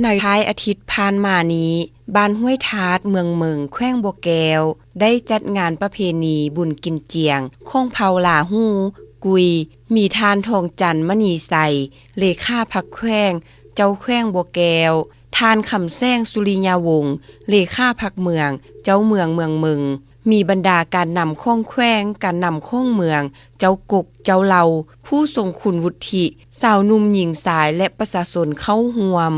ในท้ายอาทิตย์ผ่านมานี้บ้านห้วยทาดเมืองแขวงบัวแก้วได้จัดงานประเพณีบุญกินเจียงของเผ่าหลาฮู้กุยมีทานทองจันทร์มณีใสเลขาพักแขวงเจ้าแขวงบัวแก้วทานคำแซงสุริยาวงศ์เลขาพักเมืองเจ้าเมืองมึงมีบรรดาการนำข้องแขวงการนำข้องเมืองเจ้ากกเจ้าเหล่าผู้ทรงคุณวุฒิสาวนุ่มหญิงสายและประชาชนเข้าร่วม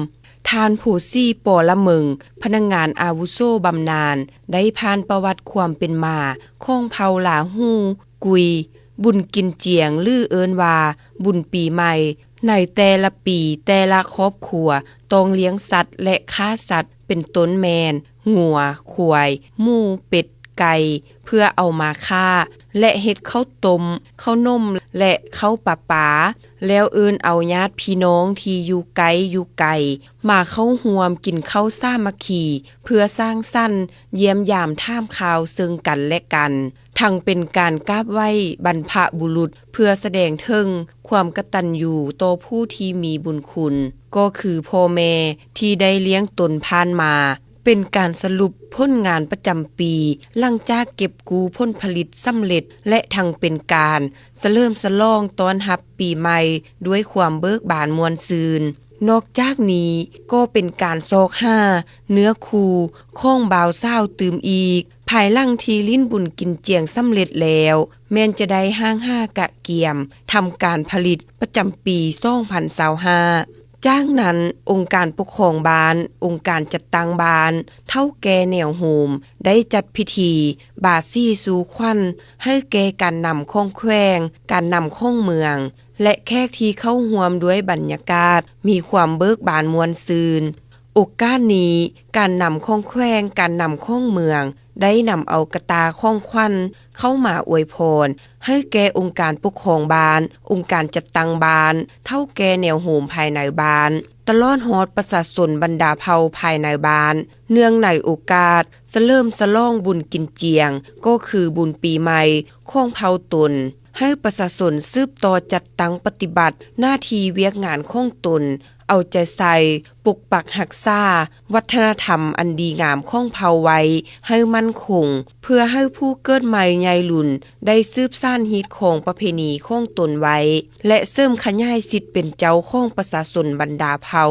ทานผู้ซี่ปอละเมึงพนักงานอาวุโสบำนาญได้ผ่านประวัติความเป็นมาของเผ่าหลาฮู้กุยบุญกินเจียงลือเอินว่าบุญปีใหม่ในแต่ละปีแต่ละครอบครัวต้องเลี้ยงสัตว์และฆ่าสัตว์เป็นต้นแมนงัวควายหมูเป็ดไก่เพื่อเอามาฆ่าและเฮ็ดข้าวต้มข้าวนมและข้าวปลาปาแล้วเอิ้นเอาญาติพี่น้องที่อยู่ไกลมาเข้าร่วมกินข้าวสามัคคีเพื่อสร้างสรรค์เยี่ยมยามท่ามข่าวซึ่งกันและกันทั้งเป็นการกราบไหว้บรรพบุรุษเพื่อแสดงถึงความกตัญญูต่อผู้ที่มีบุญคุณก็คือพ่อแม่ที่ได้เลี้ยงตนผ่านมาเป็นการสรุปผลงานประจำปีหลังจากเก็บกู้ผลผลิตสำเร็จและทั้งเป็นการเฉลิมฉลองต้อนรับปีใหม่ด้วยความเบิกบานมวลซืนนอกจากนี้ก็เป็นการซอกห้าเนื้อคูของบ่าวสาวตื่มอีกภายหลังที่ลิ้นบุญกินเจียงสำเร็จแล้วแม้นจะได้ห้างห้ากะเกียมทำการผลิตประจำปี2025จากนั้นองค์การปกครองบ้านองค์การจัดตั้งบ้านเท่าแก่แนวโฮมได้จัดพิธีบาซี่สู่ขวัญให้แก่การนำข้องแขวงการนำข้องเมืองและแขกที่เข้าร่วมด้วยบรรยากาศมีความเบิกบานมวลซืนโอกาสนี้การนำข้องแขวงการนำข้องเมืองได้นำเอากระตาข้องขวัญเข้ามาอวยพรให้แก่องค์การปกครองบ้านองค์การจัดตั้งบ้านเท่าแก่แนวโฮมภายในบ้านตลอดฮอดประชาชนบรรดาเผ่าภายในบ้านเนื่องในโอกาสเฉลิมฉลองบุญกินเจียงก็คือบุญปีใหม่ของเผ่าตนให้ประชาชนสืบต่อจัดตั้งปฏิบัติหน้าที่เวียกงานของตนเอาใจใส่ปกปักรักษาวัฒนธรรมอันดีงามของเผ่าไว้ให้มั่นคงเพื่อให้ผู้เกิดใหม่ใหญ่รุ่นได้สืบสานฮีตของประเพณีของตนไว้และเสริมขยายสิทธิ์เป็นเจ้าของประชาชนบรรดาเผ่า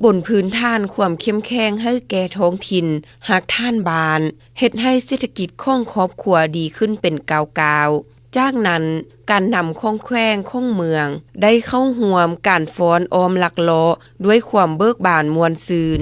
บนพื้นฐานความเข้มแข็งให้แก่ท้องถิ่นหากท่านบานเฮ็ดให้เศรษฐกิจของครอบครัวดีขึ้นเป็นก้าวจากนั้นการนำข้องแขวงข้องเมืองได้เข้าร่วมการฟ้อนออมหลักล้อด้วยความเบิกบานมวลซืน